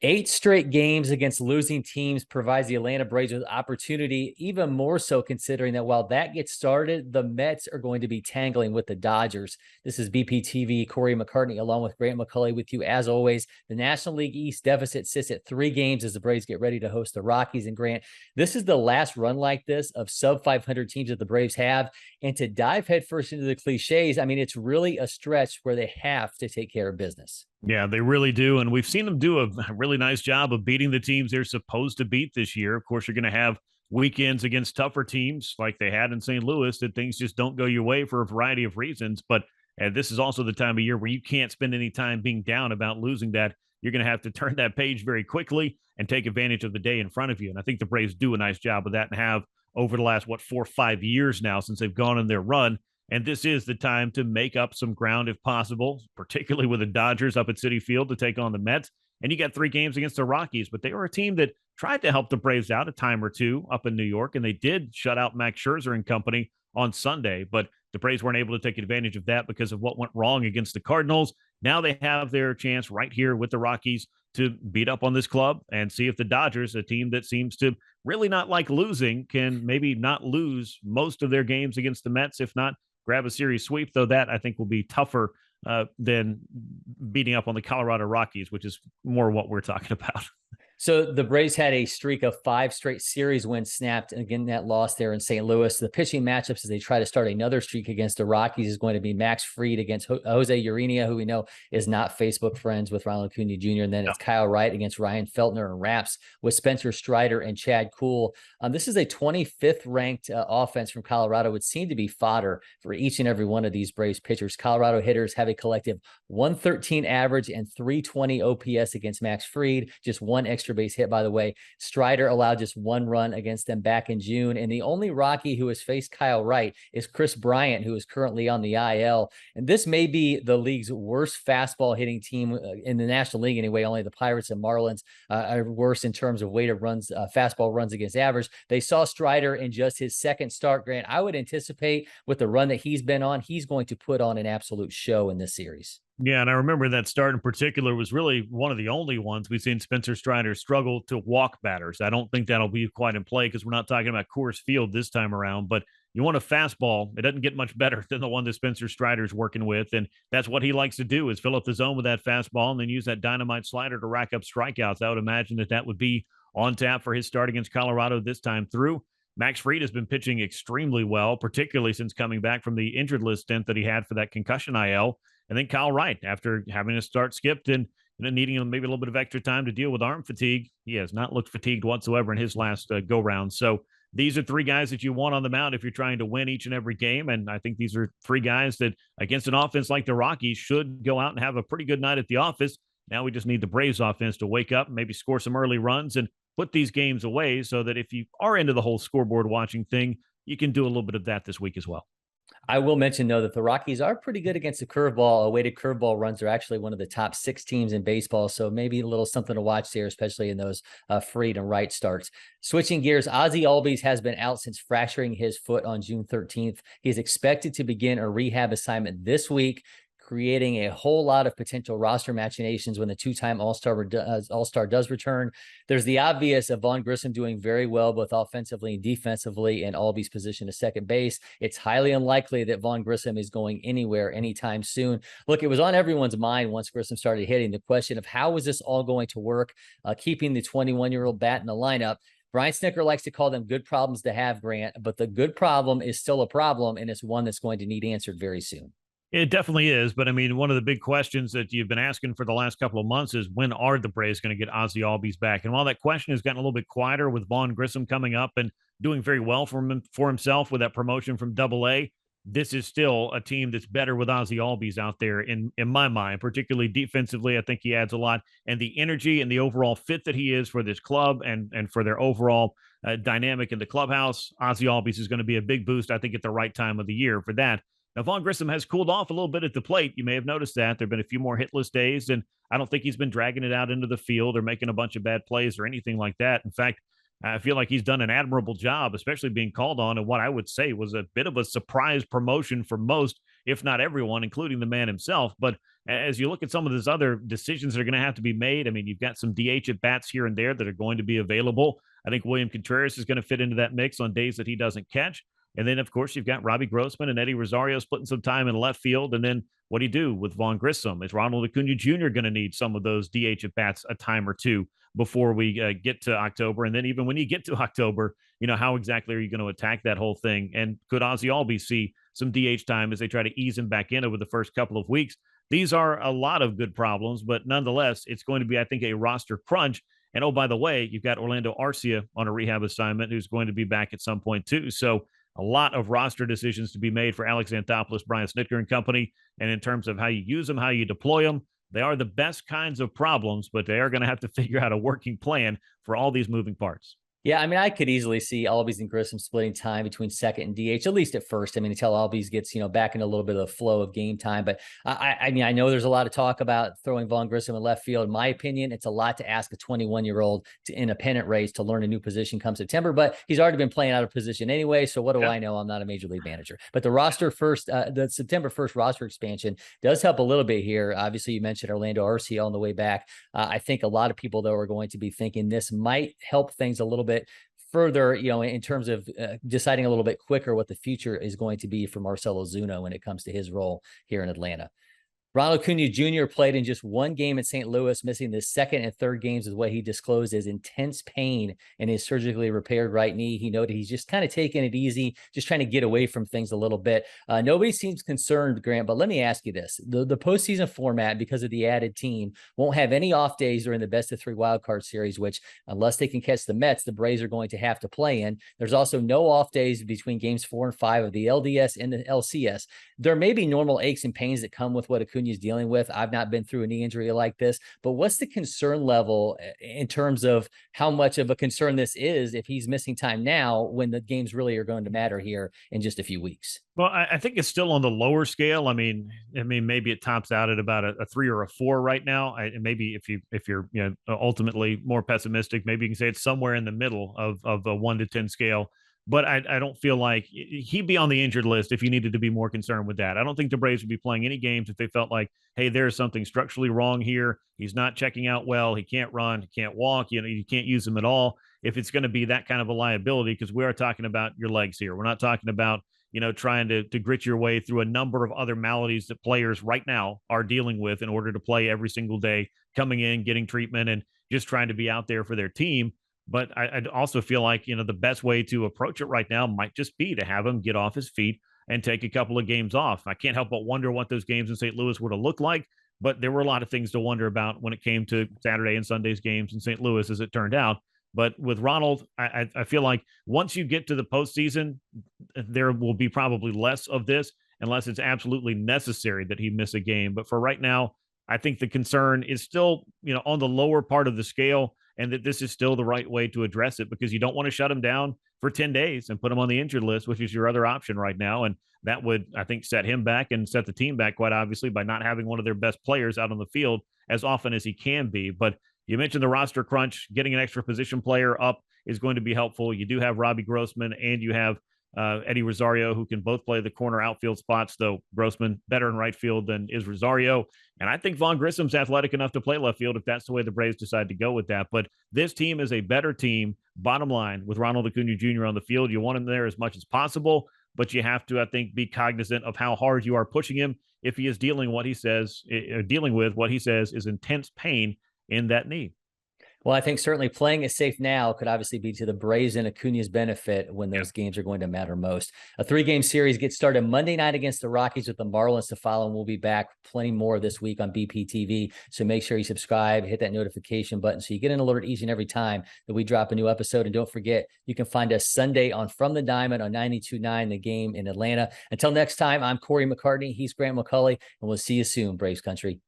8 straight games against losing teams provides the Atlanta Braves with opportunity, even more so considering that while that gets started, the Mets are going to be tangling with the Dodgers. This is BPTV, Cory McCartney, along with Grant McCauley with you. As always, the National League East deficit sits at 3 games as the Braves get ready to host the Rockies. And Grant, this is the last run like this of sub 500 teams that the Braves have. And to dive headfirst into the cliches, I mean, it's really a stretch where they have to take care of business. Yeah, they really do. And we've seen them do a really nice job of beating the teams they're supposed to beat this year. Of course, you're going to have weekends against tougher teams like they had in St. Louis that things just don't go your way for a variety of reasons. But this is also the time of year where you can't spend any time being down about losing that. You're going to have to turn that page very quickly and take advantage of the day in front of you. And I think the Braves do a nice job of that and have over the last, 4 or 5 years now since they've gone in their run. And this is the time to make up some ground if possible, particularly with the Dodgers up at Citi Field to take on the Mets. And you got 3 games against the Rockies, but they were a team that tried to help the Braves out a time or two up in New York, and they did shut out Max Scherzer and company on Sunday. But the Braves weren't able to take advantage of that because of what went wrong against the Cardinals. Now they have their chance right here with the Rockies to beat up on this club and see if the Dodgers, a team that seems to really not like losing, can maybe not lose most of their games against the Mets, if not grab a series sweep, though that I think will be tougher than beating up on the Colorado Rockies, which is more what we're talking about. So the Braves had a streak of 5 straight series wins snapped, and again, that loss there in St. Louis. The pitching matchups as they try to start another streak against the Rockies is going to be Max Fried against Ozzie Albies, who we know is not Facebook friends with Ronald Acuña Jr., and then it's Kyle Wright against Ryan Feltner and Raps with Spencer Strider and Chad Kuhl. This is a 25th ranked offense from Colorado, which seemed to be fodder for each and every one of these Braves pitchers. Colorado hitters have a collective 113 average and 320 OPS against Max Fried, just one extra base hit, by the way. Strider allowed just 1 run against them back in June. And the only Rocky who has faced Kyle Wright is Chris Bryant, who is currently on the IL. And this may be the league's worst fastball hitting team in the National League anyway. Only the Pirates and Marlins are worse in terms of weighted runs, fastball runs against average. They saw Strider in just his second start, Grant. I would anticipate with the run that he's been on, he's going to put on an absolute show in this series. Yeah, and I remember that start in particular was really one of the only ones we've seen Spencer Strider struggle to walk batters. I don't think that'll be quite in play because we're not talking about Coors Field this time around, but you want a fastball, it doesn't get much better than the one that Spencer Strider's working with, and that's what he likes to do is fill up the zone with that fastball and then use that dynamite slider to rack up strikeouts. I would imagine that would be on tap for his start against Colorado this time through. Max Fried has been pitching extremely well, particularly since coming back from the injured list stint that he had for that concussion IL. And then Kyle Wright, after having his start skipped and needing maybe a little bit of extra time to deal with arm fatigue, he has not looked fatigued whatsoever in his last go-round. So these are 3 guys that you want on the mound if you're trying to win each and every game. And I think these are 3 guys that, against an offense like the Rockies, should go out and have a pretty good night at the office. Now we just need the Braves offense to wake up, maybe score some early runs and put these games away so that if you are into the whole scoreboard watching thing, you can do a little bit of that this week as well. I will mention, though, that the Rockies are pretty good against the curveball. Weighted curveball runs are actually one of the top 6 teams in baseball, so maybe a little something to watch there, especially in those Fried and Wright starts. Switching gears, Ozzie Albies has been out since fracturing his foot on June 13th. He is expected to begin a rehab assignment this week, creating a whole lot of potential roster machinations when the 2-time All-Star does return. There's the obvious of Vaughn Grissom doing very well, both offensively and defensively, and Albies' position at second base. It's highly unlikely that Vaughn Grissom is going anywhere anytime soon. Look, it was on everyone's mind once Grissom started hitting, the question of how was this all going to work, keeping the 21-year-old bat in the lineup. Brian Snitker likes to call them good problems to have, Grant, but the good problem is still a problem, and it's one that's going to need answered very soon. It definitely is. But I mean, one of the big questions that you've been asking for the last couple of months is when are the Braves going to get Ozzie Albies back? And while that question has gotten a little bit quieter with Vaughn Grissom coming up and doing very well for himself with that promotion from Double-A, this is still a team that's better with Ozzie Albies out there in my mind, particularly defensively. I think he adds a lot, and the energy and the overall fit that he is for this club and for their overall dynamic in the clubhouse. Ozzie Albies is going to be a big boost, I think, at the right time of the year for that. Now, Vaughn Grissom has cooled off a little bit at the plate. You may have noticed that. There have been a few more hitless days, and I don't think he's been dragging it out into the field or making a bunch of bad plays or anything like that. In fact, I feel like he's done an admirable job, especially being called on in what I would say was a bit of a surprise promotion for most, if not everyone, including the man himself. But as you look at some of those other decisions that are going to have to be made, I mean, you've got some DH at bats here and there that are going to be available. I think William Contreras is going to fit into that mix on days that he doesn't catch. And then, of course, you've got Robbie Grossman and Eddie Rosario splitting some time in left field. And then what do you do with Vaughn Grissom? Is Ronald Acuña Jr. going to need some of those DH at bats a time or two before we get to October? And then even when you get to October, how exactly are you going to attack that whole thing? And could Ozzie Albies see some DH time as they try to ease him back in over the first couple of weeks? These are a lot of good problems, but nonetheless, it's going to be, I think, a roster crunch. And oh, by the way, you've got Orlando Arcia on a rehab assignment who's going to be back at some point too. So a lot of roster decisions to be made for Alex Anthopoulos, Brian Snitker and company. And in terms of how you use them, how you deploy them, they are the best kinds of problems, but they are going to have to figure out a working plan for all these moving parts. Yeah, I mean, I could easily see Albies and Grissom splitting time between second and DH, at least at first. I mean, until Albies gets, back into a little bit of the flow of game time. But I mean, I know there's a lot of talk about throwing Vaughn Grissom in left field. In my opinion, it's a lot to ask a 21-year-old in a pennant race to learn a new position come September, but he's already been playing out of position anyway. So what do I know? I'm not a major league manager. But the September 1st roster expansion does help a little bit here. Obviously, you mentioned Orlando Arcia on the way back. I think a lot of people, though, are going to be thinking this might help things a little bit further, in terms of deciding a little bit quicker what the future is going to be for Marcell Ozuna when it comes to his role here in Atlanta. Ronald Acuña Jr. played in just one game in St. Louis, missing the second and third games is what he disclosed as intense pain in his surgically repaired right knee. He noted he's just kind of taking it easy, just trying to get away from things a little bit. Nobody seems concerned, Grant, but let me ask you this. The postseason format, because of the added team, won't have any off days during the best-of-3 wildcard series, which, unless they can catch the Mets, the Braves are going to have to play in. There's also no off days between games 4 and 5 of the LDS and the LCS. There may be normal aches and pains that come with what Acuña is dealing with. I've not been through a knee injury like this, but what's the concern level in terms of how much of a concern this is if he's missing time now when the games really are going to matter here in just a few weeks? Well, I think it's still on the lower scale. I mean, maybe it tops out at about a 3 or a 4 right now. And maybe if you're ultimately more pessimistic, maybe you can say it's somewhere in the middle of a 1 to 10 scale. But I don't feel like he'd be on the injured list if you needed to be more concerned with that. I don't think the Braves would be playing any games if they felt like, hey, there's something structurally wrong here. He's not checking out well. He can't run. He can't walk. You can't use him at all. If it's going to be that kind of a liability, because we are talking about your legs here. We're not talking about, trying to grit your way through a number of other maladies that players right now are dealing with in order to play every single day, coming in, getting treatment, and just trying to be out there for their team. But I also feel like, the best way to approach it right now might just be to have him get off his feet and take a couple of games off. I can't help but wonder what those games in St. Louis would have looked like, but there were a lot of things to wonder about when it came to Saturday and Sunday's games in St. Louis, as it turned out. But with Ronald, I feel like once you get to the postseason, there will be probably less of this unless it's absolutely necessary that he miss a game. But for right now, I think the concern is still, on the lower part of the scale, and that this is still the right way to address it, because you don't want to shut him down for 10 days and put him on the injured list, which is your other option right now. And that would, I think, set him back and set the team back, quite obviously, by not having one of their best players out on the field as often as he can be. But you mentioned the roster crunch. Getting an extra position player up is going to be helpful. You do have Robbie Grossman and you have Eddie Rosario, who can both play the corner outfield spots, though Grossman better in right field than is Rosario. And I think Vaughn Grissom's athletic enough to play left field if that's the way the Braves decide to go with that. But this team is a better team, bottom line, with Ronald Acuña Jr. on the field. You want him there as much as possible, but you have to, I think, be cognizant of how hard you are pushing him if he is dealing with what he says is intense pain in that knee. Well, I think certainly playing it safe now could obviously be to the Braves and Acuña's benefit when those games are going to matter most. A 3-game series gets started Monday night against the Rockies with the Marlins to follow, and we'll be back plenty more this week on BPTV. So make sure you subscribe, hit that notification button so you get an alert each and every time that we drop a new episode. And don't forget, you can find us Sunday on From the Diamond on 92.9 The Game in Atlanta. Until next time, I'm Cory McCartney. He's Grant McCauley, and we'll see you soon, Braves country.